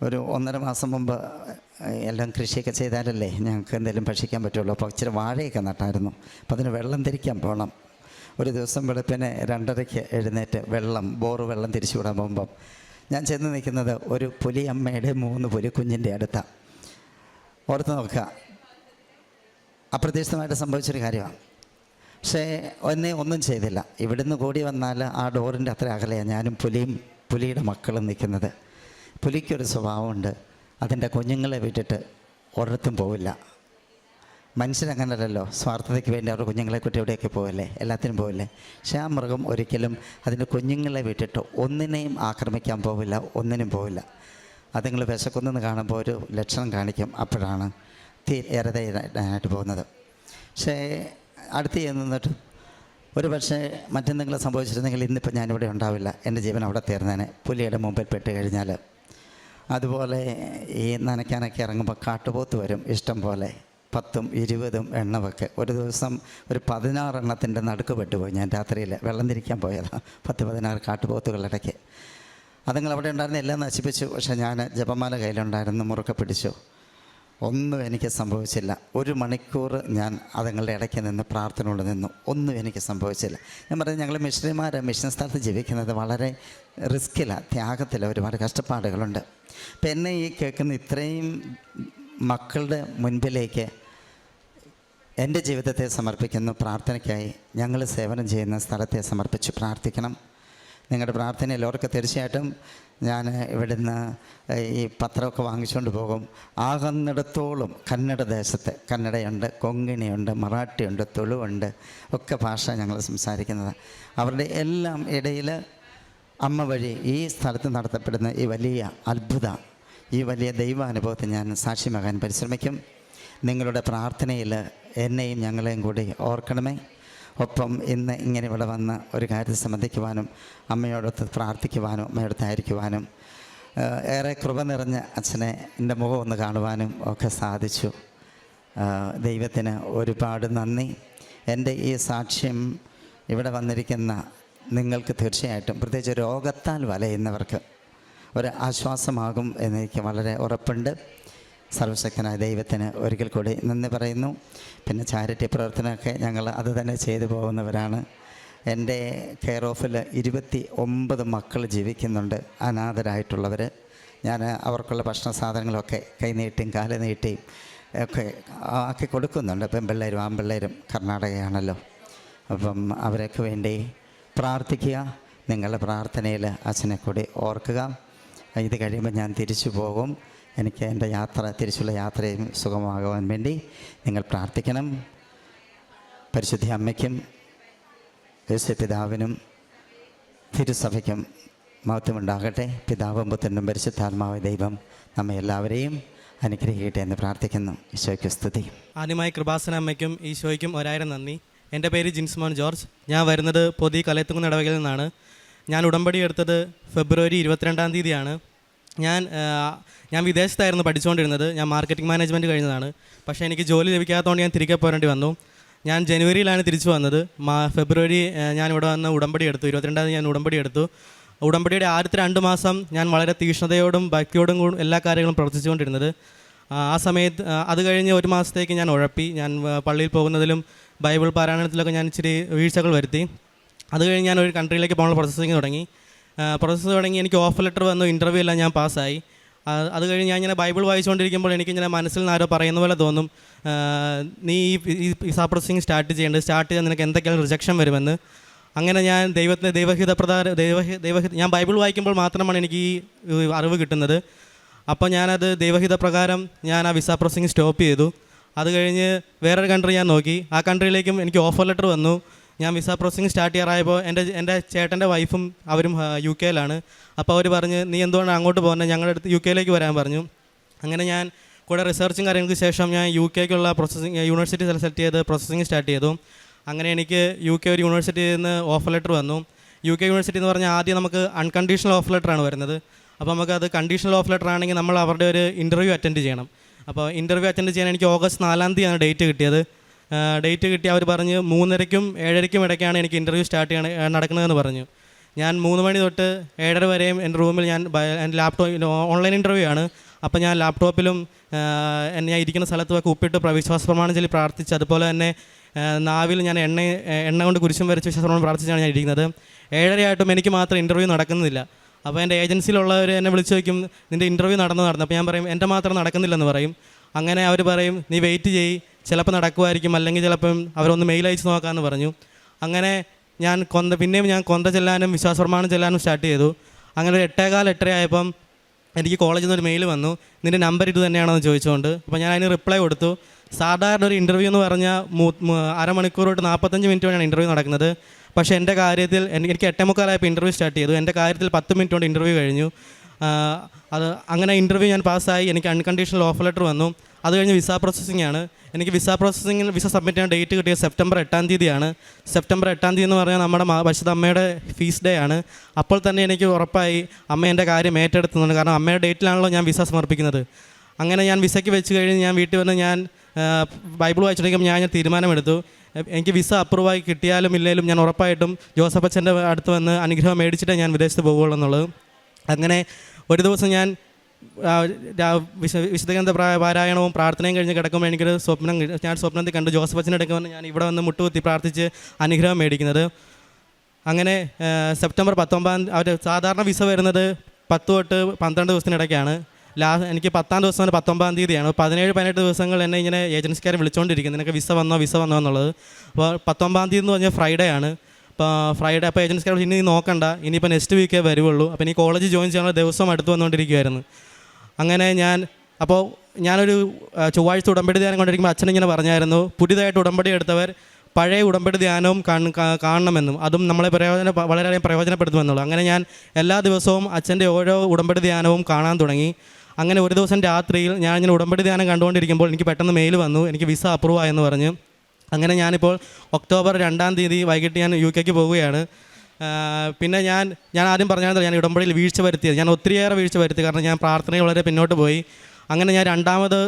ഒരു 1.5 മാസം മുമ്പ് എല്ലാം കൃഷിയൊക്കെ ചെയ്താലല്ലേ ഞങ്ങൾക്ക് എന്തെങ്കിലും ഭക്ഷിക്കാൻ പറ്റുള്ളൂ. അപ്പോൾ ഇച്ചിരി വാഴയൊക്കെ നട്ടായിരുന്നു. അപ്പോൾ അതിന് വെള്ളം തിരിക്കാൻ പോകണം. ഒരു ദിവസം വെളുപ്പിനെ 2:30 എഴുന്നേറ്റ് ബോറ് വെള്ളം തിരിച്ചു വിടാൻ പോകുമ്പം ഞാൻ ചെന്ന് നിൽക്കുന്നത് ഒരു പുലിയമ്മയുടെ 3 പുലിക്കുഞ്ഞിൻ്റെ അടുത്താണ്. ഓർത്ത് നോക്കുക, അപ്രതീക്ഷിതമായിട്ട് സംഭവിച്ചൊരു കാര്യമാണ്. പക്ഷേ ഒന്നും ചെയ്തില്ല. ഇവിടുന്ന് കൂടി വന്നാൽ ആ ഡോറിൻ്റെ അത്ര അകലെയാണ് ഞാനും പുലിയുടെ മക്കളും നിൽക്കുന്നത്. പുലിക്കൊരു സ്വഭാവമുണ്ട്, അതിൻ്റെ കുഞ്ഞുങ്ങളെ വിട്ടിട്ട് ഒരിടത്തും പോവില്ല. മനുഷ്യരങ്ങനല്ലല്ലോ, സ്വാർത്ഥതയ്ക്ക് വേണ്ടി അവരുടെ കുഞ്ഞുങ്ങളെ കുട്ടി എവിടെയൊക്കെ പോവില്ലേ, എല്ലാത്തിനും പോവില്ലേ. പക്ഷേ ആ മൃഗം ഒരിക്കലും അതിൻ്റെ കുഞ്ഞുങ്ങളെ വിട്ടിട്ട് ഒന്നിനെയും ആക്രമിക്കാൻ പോവില്ല, ഒന്നിനും പോവില്ല. അതുങ്ങൾ വിശക്കുന്നെന്ന് കാണുമ്പോൾ ഒരു ലക്ഷണം കാണിക്കും, അപ്പോഴാണ് ഇരതയിടാനായിട്ട് പോകുന്നത്. പക്ഷേ അടുത്ത് ചെന്നിട്ട് ഒരു പക്ഷേ മറ്റെന്തെങ്കിലും സംഭവിച്ചിരുന്നെങ്കിൽ ഇന്നിപ്പോൾ ഞാനിവിടെ ഉണ്ടാവില്ല, എൻ്റെ ജീവൻ അവിടെ തീർന്നേനെ, പുലിയുടെ മുമ്പിൽ പെട്ട് കഴിഞ്ഞാൽ. അതുപോലെ ഈ നനയ്ക്കാനൊക്കെ ഇറങ്ങുമ്പോൾ കാട്ടുപോത്ത് വരും ഇഷ്ടം പോലെ, 10ഉം 20ഉം എണ്ണമൊക്കെ. ഒരു ദിവസം ഒരു 16 എണ്ണത്തിൻ്റെ നടുക്ക് പെട്ടുപോയി ഞാൻ രാത്രിയിൽ വെള്ളം തിരിക്കാൻ പോയതാണ്. 10-16 കാട്ടുപോത്തുകളിടയ്ക്ക്. അതുങ്ങൾ അവിടെ ഉണ്ടായിരുന്ന എല്ലാം നശിപ്പിച്ചു. പക്ഷേ ഞാൻ ജപമാല കയ്യിലുണ്ടായിരുന്നു, മുറുക്കെ പിടിച്ചു. ഒന്നും എനിക്ക് സംഭവിച്ചില്ല. 1 മണിക്കൂർ ഞാൻ അതുങ്ങളുടെ ഇടയ്ക്ക് നിന്ന് പ്രാർത്ഥനയോട് നിന്നു. ഒന്നും എനിക്ക് സംഭവിച്ചില്ല. ഞാൻ പറഞ്ഞത് ഞങ്ങൾ മിഷൻ സ്ഥലത്ത് ജീവിക്കുന്നത് വളരെ റിസ്ക്കിലാണ്, ത്യാഗത്തിലാണ്, ഒരുപാട് കഷ്ടപ്പാടുകളുണ്ട്. അപ്പം എന്നെ ഈ കേൾക്കുന്ന ഇത്രയും മക്കളുടെ മുൻപിലേക്ക് എൻ്റെ ജീവിതത്തെ സമർപ്പിക്കുന്നു. പ്രാർത്ഥനയ്ക്കായി ഞങ്ങൾ സേവനം ചെയ്യുന്ന സ്ഥലത്തെ സമർപ്പിച്ച് പ്രാർത്ഥിക്കണം. നിങ്ങളുടെ പ്രാർത്ഥനയിൽ ഓർക്ക് തീർച്ചയായിട്ടും ഞാൻ ഇവിടുന്ന് ഈ പത്രമൊക്കെ വാങ്ങിച്ചുകൊണ്ട് പോകും. ആകുന്നിടത്തോളം കന്നഡ ദേശത്ത്, കന്നഡയുണ്ട്, കൊങ്ങിണിയുണ്ട്, മറാഠിയുണ്ട്, തുളുവുണ്ട്, ഒക്കെ ഭാഷ ഞങ്ങൾ സംസാരിക്കുന്നത്. അവരുടെ എല്ലാം ഇടയിൽ അമ്മ വഴി ഈ സ്ഥലത്ത് നടത്തപ്പെടുന്ന ഈ വലിയ അത്ഭുതം, ഈ വലിയ ദൈവാനുഭവത്തെ ഞാൻ സാക്ഷ്യമാകാൻ പരിശ്രമിക്കും. നിങ്ങളുടെ പ്രാർത്ഥനയിൽ എന്നെയും ഞങ്ങളെയും കൂടി ഓർക്കണമേ. ഒപ്പം ഇന്ന് ഇങ്ങനെ ഇവിടെ വന്ന് ഒരു കാര്യത്തിൽ സംബന്ധിക്കുവാനും അമ്മയോടൊത്ത് പ്രാർത്ഥിക്കുവാനും അമ്മയോടൊത്തായിരിക്കുവാനും ഏറെ കൃപ നിറഞ്ഞ അച്ഛനെ എൻ്റെ മുഖം ഒന്ന് കാണുവാനും ഒക്കെ സാധിച്ചു. ദൈവത്തിന് ഒരുപാട് നന്ദി. എൻ്റെ ഈ സാക്ഷ്യം ഇവിടെ വന്നിരിക്കുന്ന നിങ്ങൾക്ക് തീർച്ചയായിട്ടും, പ്രത്യേകിച്ച് രോഗത്താൽ വലയുന്നവർക്ക് ഒരു ആശ്വാസമാകും എന്നെനിക്ക് വളരെ ഉറപ്പുണ്ട്. സർവശക്തനായ ദൈവത്തിന് ഒരിക്കൽ കൂടി നന്ദി പറയുന്നു. പിന്നെ ചാരിറ്റി പ്രവർത്തനമൊക്കെ ഞങ്ങൾ അത് തന്നെ ചെയ്തു പോകുന്നവരാണ്. എൻ്റെ കെയർ ഓഫിൽ 29 മക്കൾ ജീവിക്കുന്നുണ്ട്, അനാഥരായിട്ടുള്ളവർ. ഞാൻ അവർക്കുള്ള ഭക്ഷണ സാധനങ്ങളൊക്കെ കൈനീട്ടിയും കാല് നീട്ടിയും ഒക്കെ ആക്കി കൊടുക്കുന്നുണ്ട്. പെൺപിള്ളേരും ആൺപിള്ളേരും കർണാടകയാണല്ലോ. അപ്പം അവരൊക്കെ വേണ്ടി പ്രാർത്ഥിക്കുക. നിങ്ങളുടെ പ്രാർത്ഥനയിൽ അച്ഛനെ കൂടി ഓർക്കുക. ഇത് കഴിയുമ്പോൾ ഞാൻ തിരിച്ചു പോകും. എനിക്ക് എൻ്റെ തിരിച്ചുള്ള യാത്രയും സുഗമമാകുവാൻ വേണ്ടി നിങ്ങൾ പ്രാർത്ഥിക്കണം. പരിശുദ്ധ അമ്മയ്ക്കും യേശുപിതാവിനും തിരുസഭയ്ക്കും മഹത്വമുണ്ടാകട്ടെ. പിതാവും പുത്രനും പരിശുദ്ധാത്മാവായ ദൈവം നമ്മെ എല്ലാവരെയും അനുഗ്രഹിക്കട്ടെ എന്ന് പ്രാർത്ഥിക്കുന്നു. ഈശോയ്ക്ക് സ്തുതി. ആദ്യമായി കൃപാസന അമ്മയ്ക്കും ഈശോയ്ക്കും 1000 നന്ദി. എൻ്റെ പേര് ജിൻസ്മോൻ ജോർജ്. ഞാൻ വരുന്നത് പൊതി കലയത്തുകുന്ന് ഇടവകയിൽ നിന്നാണ്. ഞാൻ ഉടമ്പടി എടുത്തത് ഫെബ്രുവരി 22-ാം തീയതിയാണ്. ഞാൻ വിദേശത്തായിരുന്നു പഠിച്ചുകൊണ്ടിരുന്നത്. ഞാൻ മാർക്കറ്റിംഗ് മാനേജ്മെൻറ്റ് കഴിഞ്ഞതാണ്. പക്ഷേ എനിക്ക് ജോലി ലഭിക്കാത്തതുകൊണ്ട് ഞാൻ തിരികെ പോരേണ്ടി വന്നു. ഞാൻ ജനുവരിയിലാണ് തിരിച്ചു വന്നത്. ഫെബ്രുവരി ഞാൻ ഇവിടെ വന്ന് ഉടമ്പടി എടുത്തു. 22-ാം തീയതി ഞാൻ ഉടമ്പടി എടുത്തു. ഉടമ്പടിയുടെ ആദ്യത്തെ 2 മാസം ഞാൻ വളരെ തീക്ഷ്ണതയോടും ഭക്തിയോടും കൂടി എല്ലാ കാര്യങ്ങളും പ്രവർത്തിച്ചുകൊണ്ടിരുന്നത്. ആ സമയത്ത് അത് കഴിഞ്ഞ് 1 മാസത്തേക്ക് ഞാൻ ഉഴപ്പി. ഞാൻ പള്ളിയിൽ പോകുന്നതിലും ബൈബിൾ പാരായണത്തിലൊക്കെ ഞാൻ ഇച്ചിരി വീഴ്ചകൾ വരുത്തി. അത് കഴിഞ്ഞ് ഞാൻ ഒരു കൺട്രിയിലേക്ക് പോകാനുള്ള പ്രോസസ്സിങ് തുടങ്ങി. എനിക്ക് ഓഫർ ലെറ്റർ വന്നു. ഇൻ്റർവ്യൂ എല്ലാം ഞാൻ പാസ്സായി. അത് കഴിഞ്ഞ് ഞാൻ ഇങ്ങനെ ബൈബിൾ വായിച്ചുകൊണ്ടിരിക്കുമ്പോൾ എനിക്കിങ്ങനെ മനസ്സിൽ നിന്ന് ആരോ പറയുന്ന പോലെ തോന്നും, നീ ഈ വിസ പ്രോസസ്സിങ് സ്റ്റാർട്ട് ചെയ്താൽ നിനക്ക് എന്തൊക്കെയാണ് റിജക്ഷൻ വരുമെന്ന്. അങ്ങനെ ഞാൻ ഞാൻ ബൈബിൾ വായിക്കുമ്പോൾ മാത്രമാണ് എനിക്ക് ഈ അറിവ് കിട്ടുന്നത്. അപ്പോൾ ഞാനത് ദൈവഹിത പ്രകാരം ഞാൻ ആ വിസ പ്രോസസ്സിങ് സ്റ്റോപ്പ് ചെയ്തു. അത് കഴിഞ്ഞ് വേറൊരു കൺട്രി ഞാൻ നോക്കി. ആ കൺട്രിയിലേക്കും എനിക്ക് ഓഫർ ലെറ്റർ വന്നു. ഞാൻ വിസ പ്രോസസ്സിങ് സ്റ്റാർട്ട് ചെയ്യാറായപ്പോൾ എൻ്റെ ചേട്ടൻ്റെ വൈഫും അവരും UK യിലാണ്. അപ്പോൾ അവർ പറഞ്ഞ്, നീ എന്തുകൊണ്ടാണ് അങ്ങോട്ട് പോകുന്നത്, ഞങ്ങളുടെ അടുത്ത് UK യിലേക്ക് വരാൻ പറഞ്ഞു. അങ്ങനെ ഞാൻ കൂടെ റിസർച്ചും കാര്യങ്ങൾക്ക് ശേഷം ഞാൻ UK ക്കുള്ള യൂണിവേഴ്സിറ്റി സെലക്ട് ചെയ്ത് പ്രോസസ്സിങ് സ്റ്റാർട്ട് ചെയ്തു. അങ്ങനെ എനിക്ക് UK ഒരു യൂണിവേഴ്സിറ്റിയിൽ നിന്ന് ഓഫർ ലെറ്റർ വന്നു. UK യൂണിവേഴ്സിറ്റി എന്ന് പറഞ്ഞാൽ ആദ്യം നമുക്ക് അൺകണ്ടീഷണൽ ഓഫർ ലെറ്ററാണ് വരുന്നത്. അപ്പോൾ നമുക്കത് കണ്ടീഷണൽ ഓഫർ ലെറ്റർ ആണെങ്കിൽ നമ്മൾ അവരുടെ ഒരു ഇൻ്റർവ്യൂ അറ്റൻഡ് ചെയ്യണം. അപ്പോൾ ഇൻ്റർവ്യൂ അറ്റൻഡ് ചെയ്യാൻ എനിക്ക് ഓഗസ്റ്റ് 4-ാം തീയതിയാണ് ഡേറ്റ് കിട്ടിയത്. ഡേറ്റ് കിട്ടി അവർ പറഞ്ഞ് 3:30-ക്കും 7:30-ക്കും ഇടയ്ക്കാണ് എനിക്ക് ഇൻ്റർവ്യൂ നടക്കുന്നതെന്ന് പറഞ്ഞു. ഞാൻ 3 മണി തൊട്ട് 7:30 വരെയും എൻ്റെ റൂമിൽ എൻ്റെ ലാപ്ടോപ്പ് ഓൺലൈൻ ഇൻ്റർവ്യൂ ആണ്. അപ്പോൾ ഞാൻ ലാപ്ടോപ്പിലും ഞാൻ ഇരിക്കുന്ന സ്ഥലത്തുമൊക്കെ ഉപ്പിട്ട് വിശ്വാസ പ്രമാണം ചൊല്ലി പ്രാർത്ഥിച്ച്, അതുപോലെ തന്നെ നാവിൽ ഞാൻ എണ്ണ കൊണ്ട് കുരിശും വരച്ച് വിശ്വാസ പ്രമാണം പ്രാർത്ഥിച്ചാണ് ഞാൻ ഇരിക്കുന്നത്. 7:30 ആയിട്ടും എനിക്ക് മാത്രം ഇൻ്റർവ്യൂ നടക്കുന്നില്ല. അപ്പോൾ എൻ്റെ ഏജൻസിയിലുള്ളവർ എന്നെ വിളിച്ച് ചോദിക്കും, നിൻ്റെ ഇൻ്റർവ്യൂ നടന്നു. അപ്പോൾ ഞാൻ പറയും, എൻ്റെ മാത്രം നടക്കുന്നില്ലെന്ന് പറയും. അങ്ങനെ അവർ പറയും, നീ വെയിറ്റ് ചെയ്യ്, ചിലപ്പോൾ നടക്കുമായിരിക്കും, അല്ലെങ്കിൽ ചിലപ്പം അവരൊന്ന് മെയിൽ അയച്ച് നോക്കാമെന്ന് പറഞ്ഞു. അങ്ങനെ പിന്നെയും ഞാൻ കൊന്ത ചെല്ലാനും വിശ്വാസ പ്രമാണം ചെല്ലാനും സ്റ്റാർട്ട് ചെയ്തു. അങ്ങനെ ഒരു 8:15 ആയപ്പം എനിക്ക് കോളേജിൽ നിന്ന് ഒരു മെയിൽ വന്നു, നിൻ്റെ നമ്പർ ഇത് തന്നെയാണെന്ന് ചോദിച്ചുകൊണ്ട്. അപ്പോൾ ഞാൻ അതിന് റിപ്ലൈ കൊടുത്തു. സാധാരണ ഒരു ഇൻ്റർവ്യൂ എന്ന് പറഞ്ഞാൽ 1/2 മണിക്കൂർ തൊട്ട് 45 മിനിറ്റ് വരെയാണ് ഇൻ്റർവ്യൂ നടക്കുന്നത്. പക്ഷേ എൻ്റെ കാര്യത്തിൽ എനിക്ക് 8:45 ഇൻ്റർവ്യൂ സ്റ്റാർട്ട് ചെയ്തു. എൻ്റെ കാര്യത്തിൽ 10 മിനിറ്റ് കൊണ്ട് ഇൻ്റർവ്യൂ കഴിഞ്ഞു. അങ്ങനെ ഇൻ്റർവ്യൂ ഞാൻ പാസ്സായി. എനിക്ക് അൺകണ്ടീഷണൽ ഓഫർ ലെറ്റർ വന്നു. അത് കഴിഞ്ഞ് വിസ പ്രോസസ്സിംഗ് ആണ്. എനിക്ക് വിസ സബ്മിറ്റ് ചെയ്യാൻ ഡേറ്റ് കിട്ടിയത് സെപ്റ്റംബർ 8-ാം തീയതിയാണ്. സെപ്റ്റംബർ 8-ാം തീയതി എന്ന് പറഞ്ഞാൽ നമ്മുടെ പരിശുദ്ധ അമ്മയുടെ ഫീസ് ഡേ ആണ്. അപ്പോൾ തന്നെ എനിക്ക് ഉറപ്പായി അമ്മ എൻ്റെ കാര്യം ഏറ്റെടുത്തുന്നുണ്ട്. കാരണം അമ്മയുടെ ഡേറ്റിലാണല്ലോ ഞാൻ വിസ സമർപ്പിക്കുന്നത്. അങ്ങനെ ഞാൻ വിസയ്ക്ക് വെച്ച് കഴിഞ്ഞ് ഞാൻ വീട്ടിൽ വന്ന് ഞാൻ ബൈബിൾ വായിച്ചിട്ടുണ്ടെങ്കിൽ ഞാൻ തീരുമാനമെടുത്തു, എനിക്ക് വിസ അപ്രൂവായി കിട്ടിയാലും ഇല്ലെങ്കിലും ഞാൻ ഉറപ്പായിട്ടും ജോസഫ് അച്ഛൻ്റെ അടുത്ത് വന്ന് അനുഗ്രഹം മേടിച്ചിട്ടേ ഞാൻ വിദേശത്ത് പോകുള്ളൂ എന്നുള്ളത്. അങ്ങനെ ഒരു ദിവസം ഞാൻ വിശുദ്ധ പാരായണവും പ്രാർത്ഥനയും കഴിഞ്ഞ് കിടക്കുമ്പോൾ എനിക്കൊരു സ്വപ്നത്തിൽ കണ്ടു. ജോസഫ് അച്ഛൻ്റെ അടുത്ത് വന്ന് ഞാൻ ഇവിടെ വന്ന് മുട്ടുകുത്തി പ്രാർത്ഥിച്ച് അനുഗ്രഹം മേടിക്കുന്നത്. അങ്ങനെ സെപ്റ്റംബർ 19 അവർ സാധാരണ വിസ വരുന്നത് 10 തൊട്ട് 12 ദിവസത്തിനിടയ്ക്കാണ്. എനിക്ക് 10-ാം ദിവസം 19-ാം തീയതിയാണ്. 17-18 ദിവസങ്ങൾ എന്നെ ഇങ്ങനെ ഏജൻസിക്കാർ വിളിച്ചുകൊണ്ടിരിക്കും, നിനക്ക് വിസ വന്നോ എന്നുള്ളത്. അപ്പോൾ 19-ാം തീയതി എന്ന് പറഞ്ഞാൽ ഫ്രൈഡേ ആണ്. അപ്പോൾ ഏജൻസിക്കാർ ഇനി നീ നോക്കണ്ട, ഇനിയിപ്പോൾ നെക്സ്റ്റ് വീക്കേ വരുള്ളൂ. അപ്പോൾ ഈ കോളേജ് ജോയിൻ ചെയ്യാനുള്ള ദിവസം അടുത്ത് വന്നുകൊണ്ടിരിക്കുമായിരുന്നു. അങ്ങനെ ഞാനൊരു ചൊവ്വാഴ്ച ഉടമ്പടി ധ്യാനം കൊണ്ടിരിക്കുമ്പോൾ അച്ഛനിങ്ങനെ പറഞ്ഞായിരുന്നു, പുതിയതായിട്ട് ഉടമ്പടി എടുത്തവർ പഴയ ഉടമ്പടി ധ്യാനവും കാണണമെന്നും അതും നമ്മളെ വളരെയധികം പ്രയോജനപ്പെടുത്തുമെന്നുള്ളൂ. അങ്ങനെ ഞാൻ എല്ലാ ദിവസവും അച്ഛൻ്റെ ഓരോ ഉടമ്പടി ധ്യാനവും കാണാൻ തുടങ്ങി. അങ്ങനെ ഒരു ദിവസം രാത്രിയിൽ ഞാനിങ്ങനെ ഉടമ്പടി ധ്യാനം കണ്ടുകൊണ്ടിരിക്കുമ്പോൾ എനിക്ക് പെട്ടെന്ന് മെയിൽ വന്നു, എനിക്ക് വിസ അപ്രൂവ് ആയെന്ന് പറഞ്ഞ്. അങ്ങനെ ഞാനിപ്പോൾ ഒക്ടോബർ 2-ാം തീയതി വൈകിട്ട് ഞാൻ UK ക്ക് പോവുകയാണ്. പിന്നെ ഞാൻ ആദ്യം പറഞ്ഞാൽ ഞാൻ ഉടമ്പടിയിൽ വീഴ്ച വരുത്തിയത്, ഞാൻ ഒത്തിരിയേറെ വീഴ്ച വരുത്തി. കാരണം ഞാൻ പ്രാർത്ഥനയിൽ വളരെ പിന്നോട്ട് പോയി. അങ്ങനെ ഞാൻ 2-ാമത്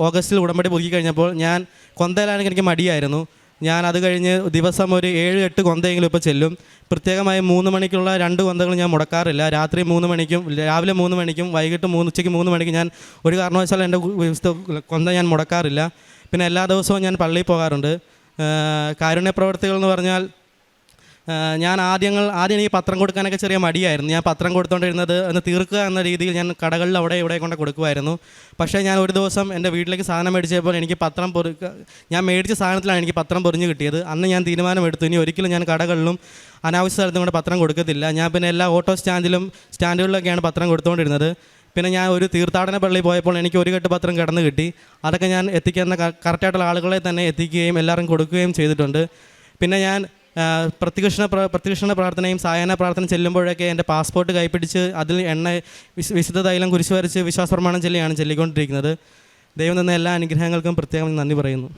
ഓഗസ്റ്റിൽ ഉടമ്പടി പുതുക്കി കഴിഞ്ഞപ്പോൾ ഞാൻ കൊന്തയിലാണെങ്കിൽ എനിക്ക് മടിയായിരുന്നു. ഞാൻ അത് കഴിഞ്ഞ് ദിവസം ഒരു 7-8 കൊന്തയെങ്കിലും ഇപ്പോൾ ചെല്ലും. പ്രത്യേകമായി 3 മണിക്കുള്ള 2 കൊന്തകൾ ഞാൻ മുടക്കാറില്ല. രാത്രി 3 മണിക്കും രാവിലെ 3 മണിക്കും വൈകിട്ട് ഉച്ചയ്ക്ക് 3 മണിക്കും ഞാൻ ഒരു കാരണവശാലും എൻ്റെ കൊന്ത ഞാൻ മുടക്കാറില്ല. പിന്നെ എല്ലാ ദിവസവും ഞാൻ പള്ളിയിൽ പോകാറുണ്ട്. കാരുണ്യ പ്രവർത്തികൾ എന്ന് പറഞ്ഞാൽ ഞാൻ ആദ്യം എനിക്ക് പത്രം കൊടുക്കാനൊക്കെ ചെറിയ മടിയായിരുന്നു. ഞാൻ പത്രം കൊടുത്തുകൊണ്ടിരുന്നത് ഒന്ന് തീർക്കുക എന്ന രീതിയിൽ ഞാൻ കടകളിൽ അവിടെ ഇവിടെ കൊണ്ട് കൊടുക്കുമായിരുന്നു. പക്ഷേ ഞാൻ ഒരു ദിവസം എൻ്റെ വീട്ടിലേക്ക് സാധനം മേടിച്ചപ്പോൾ എനിക്ക് പത്രം ഞാൻ മേടിച്ച സാധനത്തിലാണ് എനിക്ക് പത്രം പൊറിഞ്ഞ് കിട്ടിയത്. അന്ന് ഞാൻ തീരുമാനമെടുത്തു, ഇനി ഒരിക്കലും ഞാൻ കടകളിലും അനാവശ്യ സ്ഥലത്തും കൊണ്ട് പത്രം കൊടുക്കത്തില്ല. ഞാൻ പിന്നെ എല്ലാ ഓട്ടോ സ്റ്റാൻഡുകളിലൊക്കെയാണ് പത്രം കൊടുത്തുകൊണ്ടിരുന്നത്. പിന്നെ ഞാൻ ഒരു തീർത്ഥാടന പള്ളിയിൽ പോയപ്പോൾ എനിക്ക് ഒരു കെട്ട് പത്രം കിടന്ന് കിട്ടി. അതൊക്കെ ഞാൻ എത്തിക്കുന്ന കറക്റ്റായിട്ടുള്ള ആളുകളെ തന്നെ എത്തിക്കുകയും എല്ലാവരും കൊടുക്കുകയും ചെയ്തിട്ടുണ്ട്. പിന്നെ ഞാൻ പ്രത്യക്ഷണ പ്രാർത്ഥനയും സായാഹ്ന പ്രാർത്ഥന ചെല്ലുമ്പോഴൊക്കെ എൻ്റെ പാസ്പോർട്ട് കൈപ്പിടിച്ച് അതിൽ വിശുദ്ധ തൈലം കുരിശ് വരച്ച് വിശ്വാസ പ്രമാണം ചൊല്ലിയാണ് ചൊല്ലിക്കൊണ്ടിരിക്കുന്നത്. ദൈവം തന്ന എല്ലാ അനുഗ്രഹങ്ങൾക്കും പ്രത്യേകം നന്ദി പറയുന്നു.